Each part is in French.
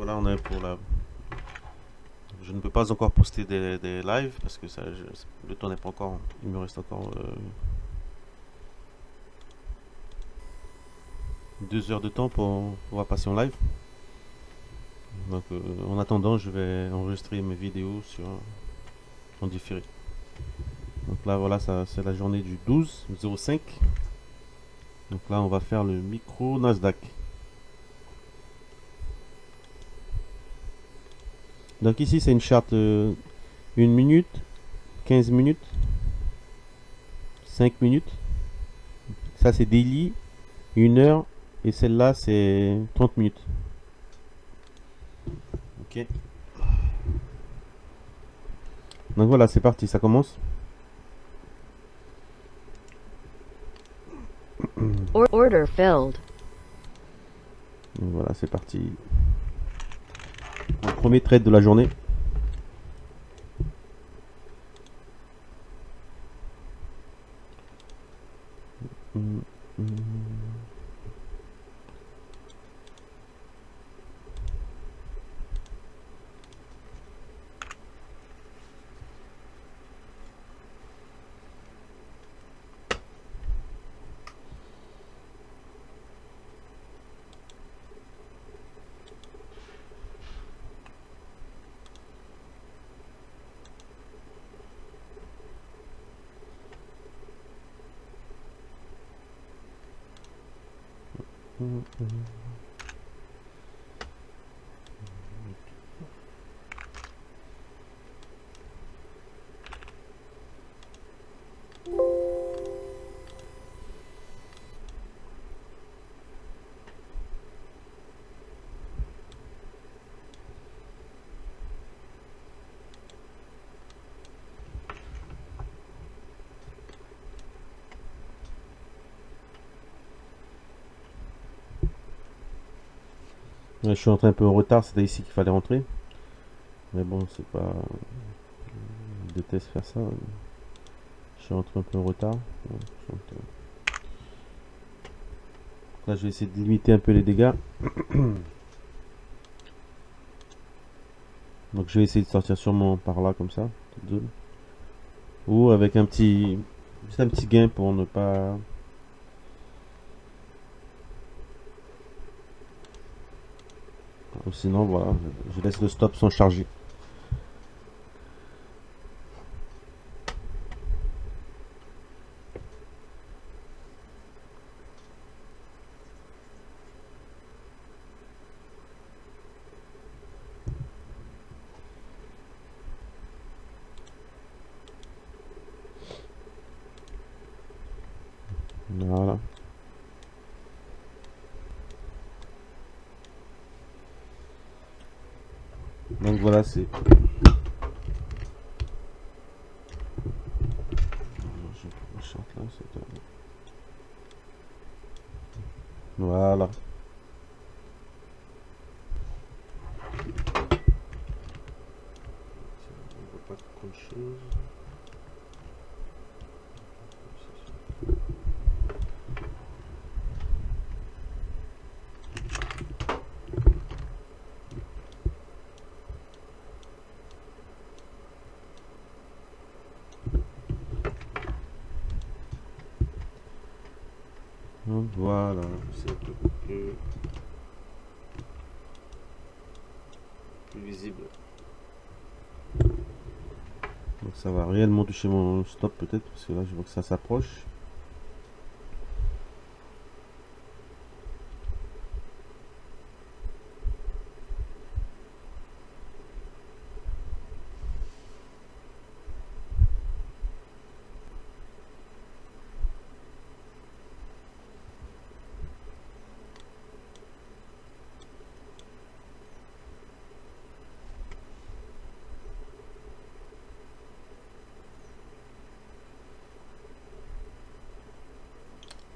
voilà, on est pour la. Je ne peux pas encore poster des lives parce que le temps n'est pas encore. Il me reste encore 2 heures de temps pour pouvoir passer en live. Donc, en attendant, je vais enregistrer mes vidéos en différé. Donc là, voilà, ça, c'est la journée du 12/05. Donc là, on va faire le micro Nasdaq. Donc ici, c'est une charte 1 minute, 15 minutes, 5 minutes. Ça, c'est daily, 1 heure. Et celle-là, c'est 30 minutes. Ok. Donc voilà, c'est parti, ça commence. Order filled. Donc voilà, c'est parti. Le premier trade de la journée. Hum, hum. Hum, hum. Ouais, je suis entré un peu en retard, c'était ici qu'il fallait rentrer. Mais bon, c'est pas. Je déteste faire ça. Je suis rentré un peu en retard. Ouais, là, je vais essayer de limiter un peu les dégâts. Donc, je vais essayer de sortir sûrement par là, comme ça. Ou avec juste un petit gain pour ne pas. Ou sinon, voilà, je laisse le stop sans charger. Voilà. Donc voilà, c'est. Voilà. On voit pas trop de choses. Donc voilà, c'est un peu plus visible. Donc ça va réellement toucher mon stop peut-être, parce que là je vois que ça s'approche.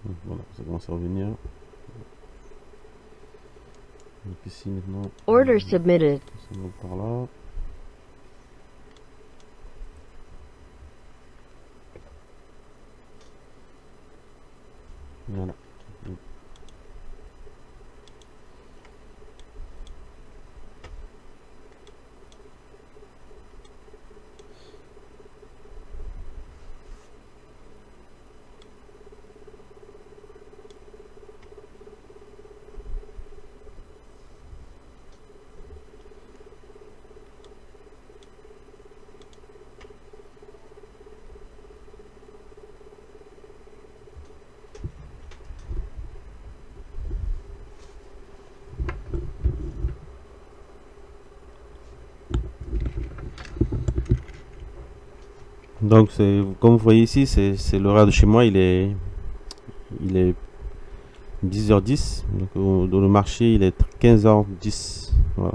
Donc voilà, ça commence à revenir. Donc ici maintenant, Order submitted. ça monte par là. Voilà. Donc c'est comme vous voyez ici, c'est l'horaire de chez moi, il est 10h10. Donc dans le marché, il est 15h10. Voilà.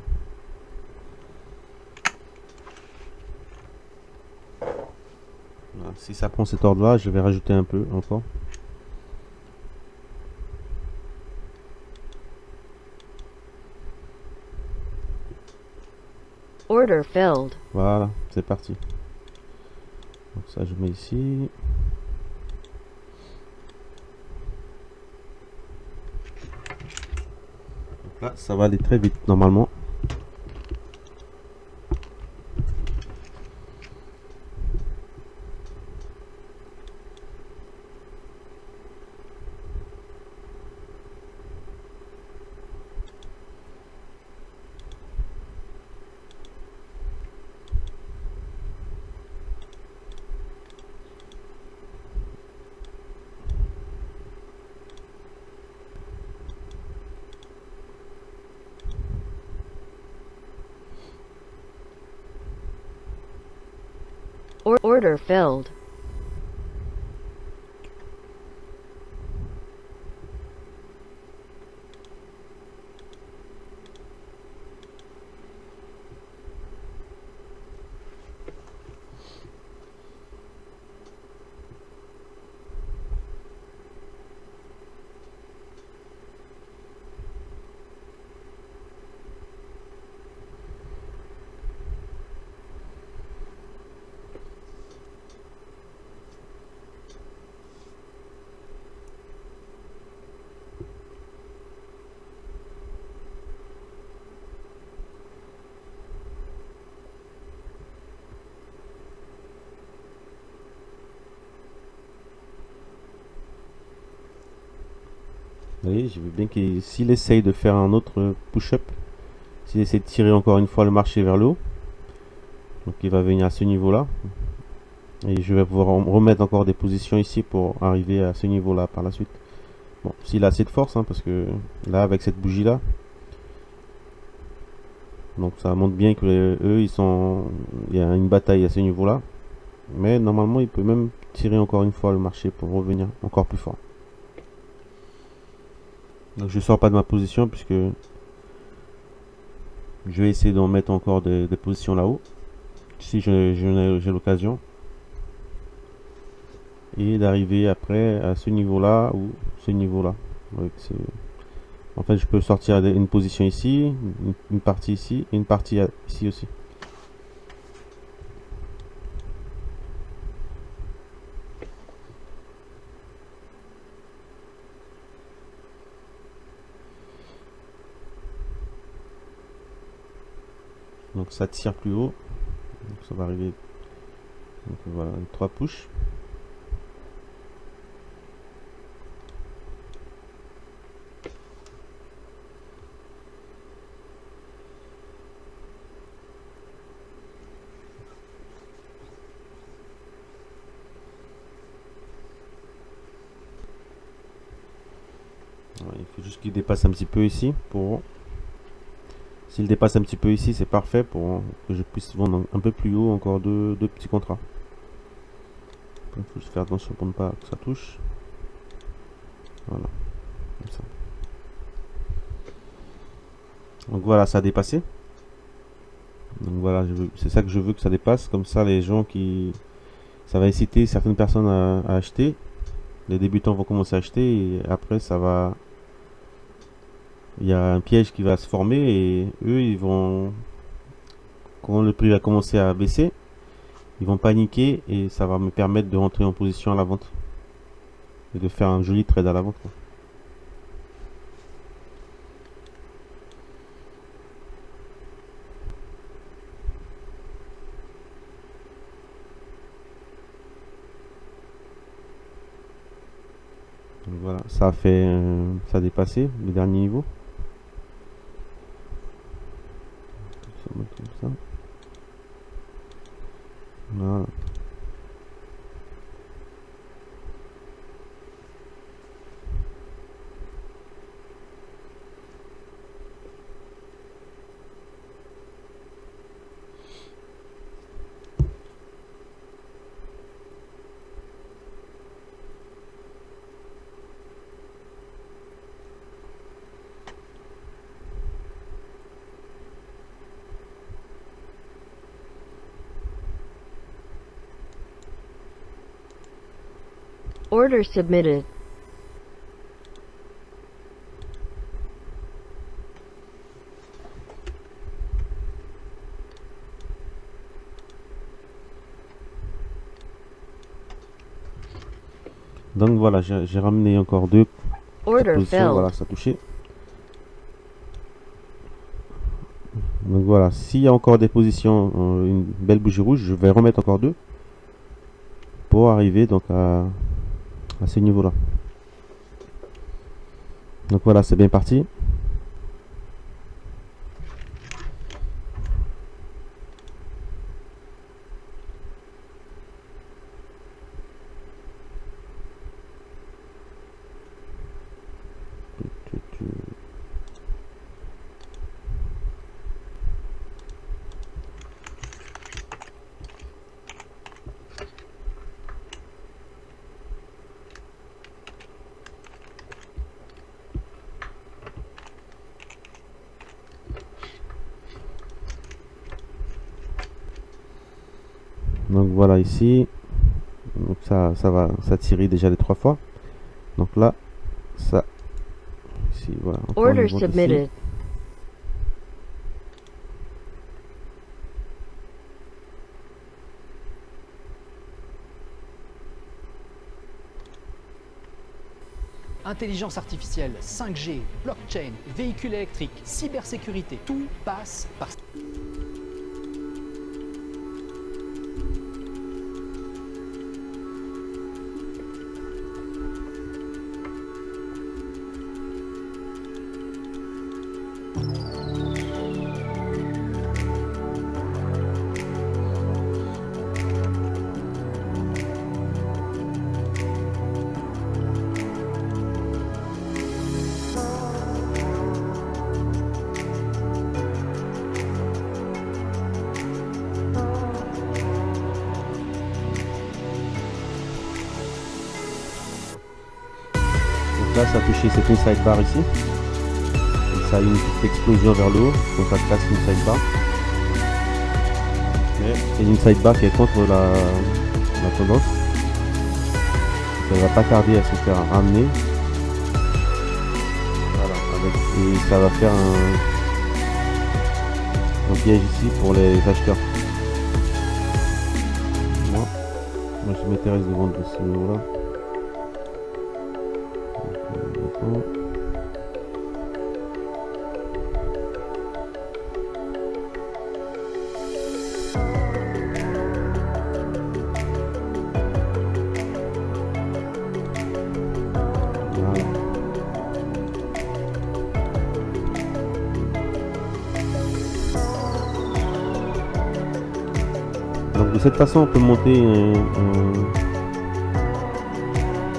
Voilà. Si ça prend cet ordre-là, je vais rajouter un peu encore. Order filled. Voilà, c'est parti. Donc ça, je mets ici. Donc là, ça va aller très vite normalement. Order filled. Vous voyez, je veux bien qu'il s'il essaye de faire un autre push-up, s'il essaie de tirer encore une fois le marché vers le haut, donc il va venir à ce niveau-là. Et je vais pouvoir remettre encore des positions ici pour arriver à ce niveau-là par la suite. Bon, s'il a assez de force, hein, parce que là, avec cette bougie-là, donc ça montre bien que eux, il y a une bataille à ce niveau-là. Mais normalement, il peut même tirer encore une fois le marché pour revenir encore plus fort. Donc je sors pas de ma position puisque je vais essayer d'en mettre encore des positions là-haut. Si j'ai l'occasion. Et d'arriver après à ce niveau-là ou ce niveau-là. En fait, je peux sortir une position ici, une partie ici et une partie ici aussi. Donc ça tire plus haut. Donc ça va arriver. Donc voilà, 3 push. Il faut juste qu'il dépasse un petit peu ici. S'il dépasse un petit peu ici, c'est parfait pour que je puisse vendre un peu plus haut encore deux petits contrats. Il faut juste faire attention pour ne pas que ça touche. Voilà, comme ça. Donc voilà, ça a dépassé. Donc voilà, c'est ça que je veux que ça dépasse. Comme ça, ça va inciter certaines personnes à acheter. Les débutants vont commencer à acheter et après il y a un piège qui va se former et eux quand le prix va commencer à baisser, ils vont paniquer et ça va me permettre de rentrer en position à la vente et de faire un joli trade à la vente, quoi. Donc voilà, ça a dépassé le dernier niveau. Ça va comme ça. Voilà. Order submitted. Donc voilà, j'ai ramené encore 2 Order positions. filled. Voilà, ça a touché. Donc voilà, s'il y a encore des positions, une belle bougie rouge, je vais remettre encore 2 pour arriver donc à ce niveau-là. Donc voilà, c'est bien parti. Donc voilà ici, donc ça va s'attirer déjà les 3 fois. Donc là, ça, ici, voilà. Encore une Order vente ici. submitted. Intelligence artificielle, 5G, blockchain, véhicules électriques, cybersécurité, tout passe par... Donc là, ça a touché cette inside bar ici. Et ça a eu une petite explosion vers le haut, donc ça casse une side bar. Mais c'est une side bar qui est contre la tendance. Ça va pas tarder à se faire ramener. Voilà, et ça va faire un piège ici pour les acheteurs. Moi je m'intéresse de vendre de ce niveau-là. Voilà. Donc de cette façon on peut monter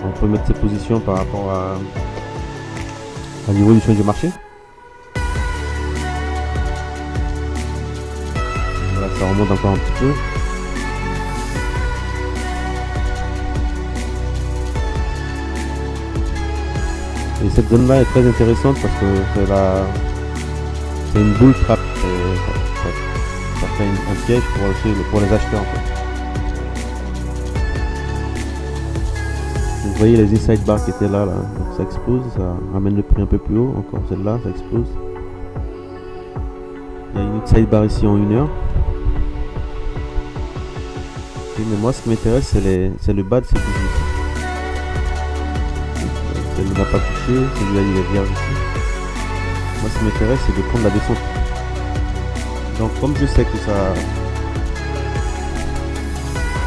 on peut mettre ses positions par rapport à l'évolution du marché. Voilà, ça remonte encore un petit peu. Et cette zone là est très intéressante parce que c'est une boule trap. Ça fait un piège pour les acheteurs en fait. Vous voyez les inside bars qui étaient là, donc ça explose, ça ramène le prix un peu plus haut, encore celle-là, ça explose. Il y a une inside bar ici en 1 heure. Okay, mais moi ce qui m'intéresse c'est le bas de ces bougies ici. Celle-là n'a pas touché, celui-là il est vierge ici. Moi ce qui m'intéresse c'est de prendre la descente. Donc comme je sais que ça...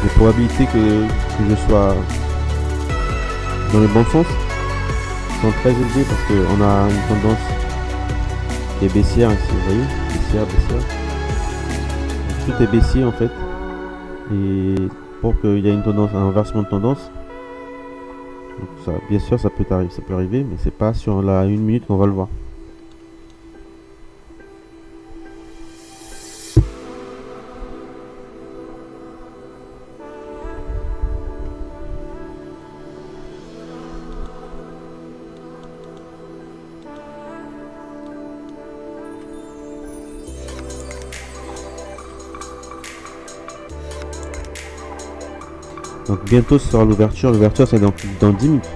les probabilités que je sois dans le bon sens sont très élevées parce qu'on a une tendance qui est baissière ici, vous voyez, baissière. Donc, tout est baissier en fait, et pour qu'il y ait une tendance, un inversement de tendance, donc ça, bien sûr ça peut arriver, mais c'est pas sur la 1 minute qu'on va le voir. Donc bientôt ce sera l'ouverture. L'ouverture c'est dans 10 minutes.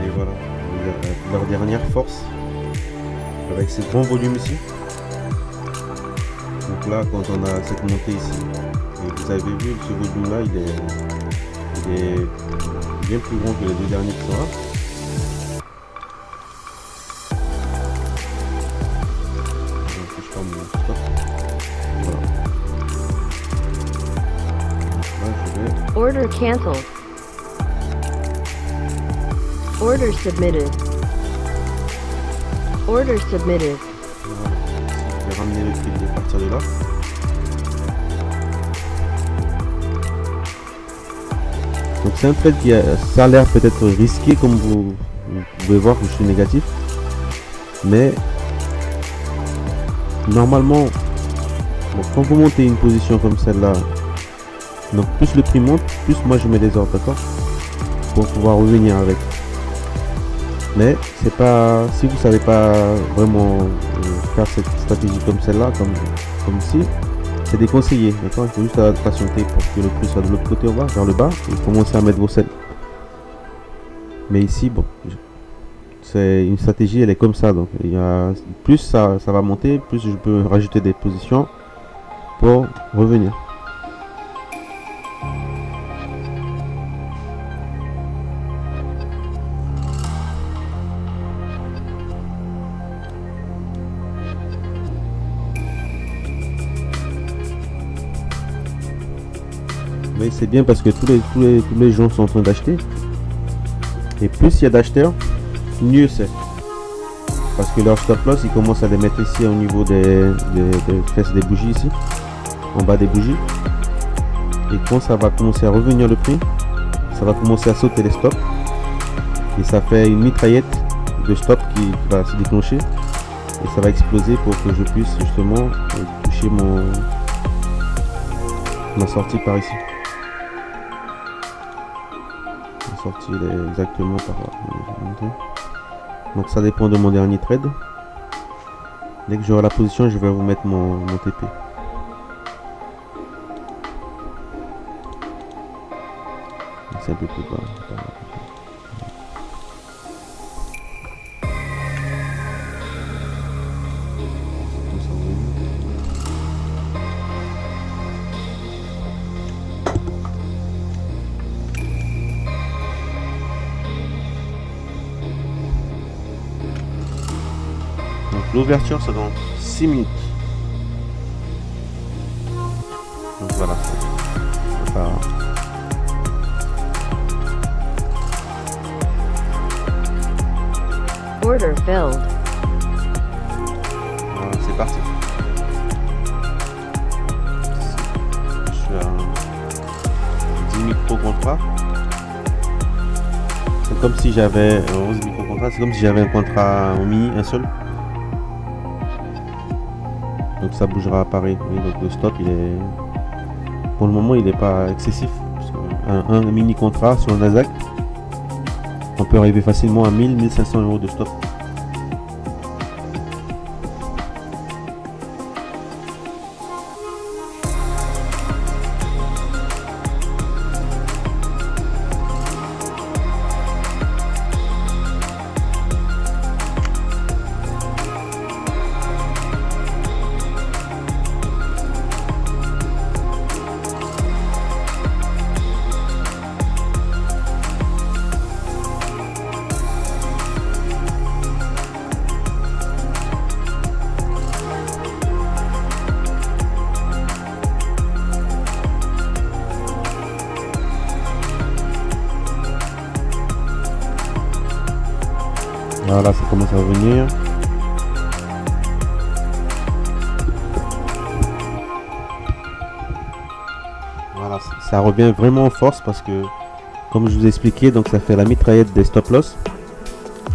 Et voilà, leur dernière force avec ces grands volumes ici. Donc là, quand on a cette montée ici, et vous avez vu ce volume là, il est bien plus grand que les deux derniers qui sont là. Donc je ferme mon stop. Voilà. Donc là, je vais Order cancelled. Order submitted. Order submitted. voilà. Je vais ramener le prix à partir de là. Donc c'est un trade qui ça a l'air peut-être risqué comme vous pouvez voir que je suis négatif. Mais normalement, bon, quand vous montez une position comme celle-là, donc plus le prix monte, plus moi je mets des ordres, d'accord, pour pouvoir revenir avec. Mais c'est pas, si vous savez pas vraiment faire cette stratégie comme celle-là, comme ici, c'est déconseillé, d'accord. Il faut juste patienter pour que le prix soit de l'autre côté, on va vers le bas et commencer à mettre vos selles. Mais ici, bon, c'est une stratégie, elle est comme ça, donc il y a plus ça va monter, plus je peux rajouter des positions pour revenir. Mais c'est bien parce que tous les gens sont en train d'acheter. Et plus il y a d'acheteurs, mieux c'est. Parce que leur stop loss, ils commencent à les mettre ici au niveau des fesses des bougies ici. En bas des bougies. Et quand ça va commencer à revenir le prix, ça va commencer à sauter les stops. Et ça fait une mitraillette de stop qui va se déclencher. Et ça va exploser pour que je puisse justement toucher ma sortie par ici. La sortie elle est exactement par là. Donc ça dépend de mon dernier trade. Dès que j'aurai la position, je vais vous mettre mon TP. C'est un peu plus bas. Donc l'ouverture c'est dans 6 minutes. Donc voilà. C'est pas... Order filled. Voilà, c'est parti. Je suis à 10 micro-contrats. C'est comme si j'avais 11 micro-contrats, c'est comme si j'avais un contrat en mini, un seul. Donc ça bougera à pareil. Oui, donc le stop il est... Pour le moment il n'est pas excessif. Parce que un mini contrat sur le Nasdaq, on peut arriver facilement à 1000-1500 euros de stop. Voilà, ça commence à revenir. Voilà, ça revient vraiment en force parce que, comme je vous ai expliqué, donc ça fait la mitraillette des stop loss.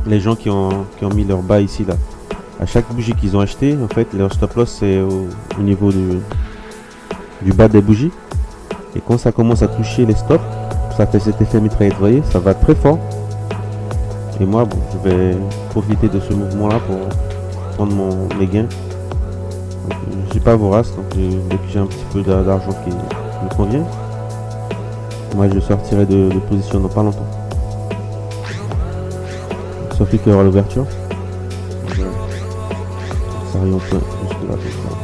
Les gens qui ont mis leur bas ici là, à chaque bougie qu'ils ont acheté, en fait, leur stop loss c'est au niveau du bas des bougies. Et quand ça commence à toucher les stops, ça fait cet effet mitraillette, vous voyez, ça va très fort. Et moi, bon, je vais profiter de ce mouvement là pour prendre mes gains. Je suis pas vorace, donc dès que j'ai un petit peu d'argent qui me convient, moi je sortirai de position dans pas longtemps. Sauf qu'il y aura l'ouverture. Ça arrive un peu jusque là comme ça.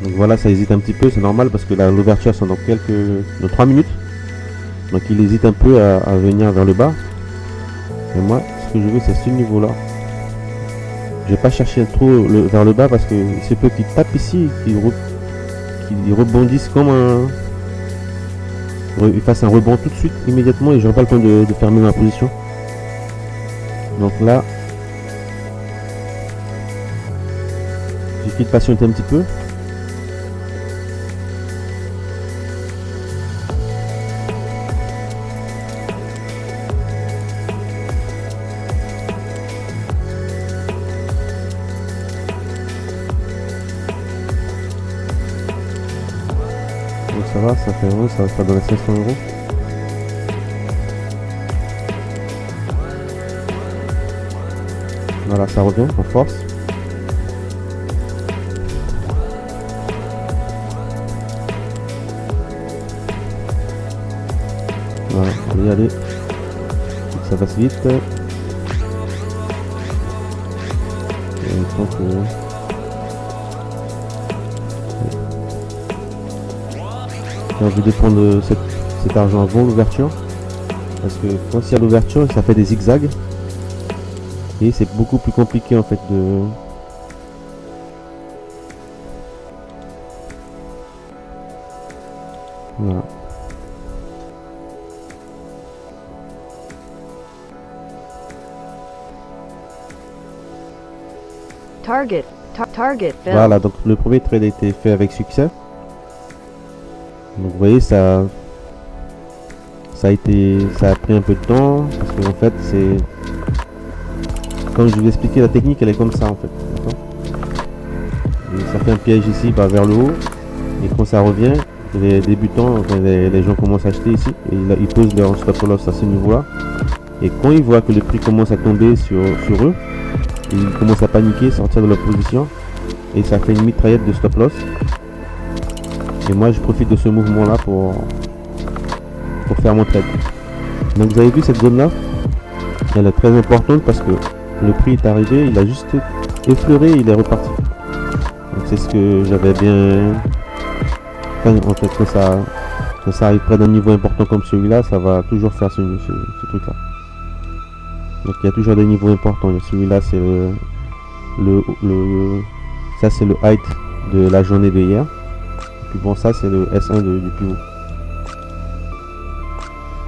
Donc voilà, ça hésite un petit peu, c'est normal parce que l'ouverture sont dans 3 minutes. Donc il hésite un peu à venir vers le bas. Et moi, ce que je veux, c'est ce niveau-là. Je vais pas chercher trop vers le bas parce que c'est peu qu'il tape ici, qu'il rebondisse comme il fasse un rebond tout de suite, immédiatement, et j'aurai pas le temps de fermer ma position. Donc là, il suffit de patienter un petit peu. Donc ça va, ça fait bon, ça va dans les 500 €. Voilà, ça revient en force. Voilà, allez, allez. Ça passe vite. Et il faut que... J'ai envie de prendre cet argent avant l'ouverture. Parce que quand il y a l'ouverture, ça fait des zigzags. Et c'est beaucoup plus compliqué en fait de... Voilà. Target failed. Voilà, donc le premier trade a été fait avec succès. Donc vous voyez, ça a pris un peu de temps parce que en fait c'est, comme je vous ai expliqué, la technique elle est comme ça en fait. Et ça fait un piège ici vers le haut, et quand ça revient, les débutants, enfin, les gens commencent à acheter ici et ils posent leur stop loss à ce niveau là, et quand ils voient que le prix commence à tomber sur eux, ils commencent à paniquer, sortir de leur position, et ça fait une mitraillette de stop loss. Et moi je profite de ce mouvement là pour faire mon trade. Donc vous avez vu cette zone là, elle est très importante parce que le prix est arrivé, il a juste effleuré et il est reparti. Donc c'est ce que j'avais bien... Enfin, en fait quand ça arrive près d'un niveau important comme celui-là, ça va toujours faire ce truc là. Donc il y a toujours des niveaux importants. Celui-là c'est ça c'est le height de la journée de hier. Et puis bon, ça c'est le S1 du pivot.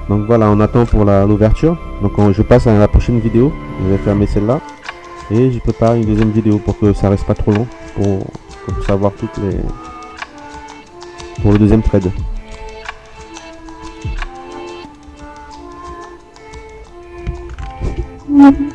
Donc voilà, on attend pour l'ouverture. Donc je passe à la prochaine vidéo. Je vais fermer celle-là et je prépare une deuxième vidéo pour que ça reste pas trop long, pour savoir toutes les... pour le deuxième trade. Mhm.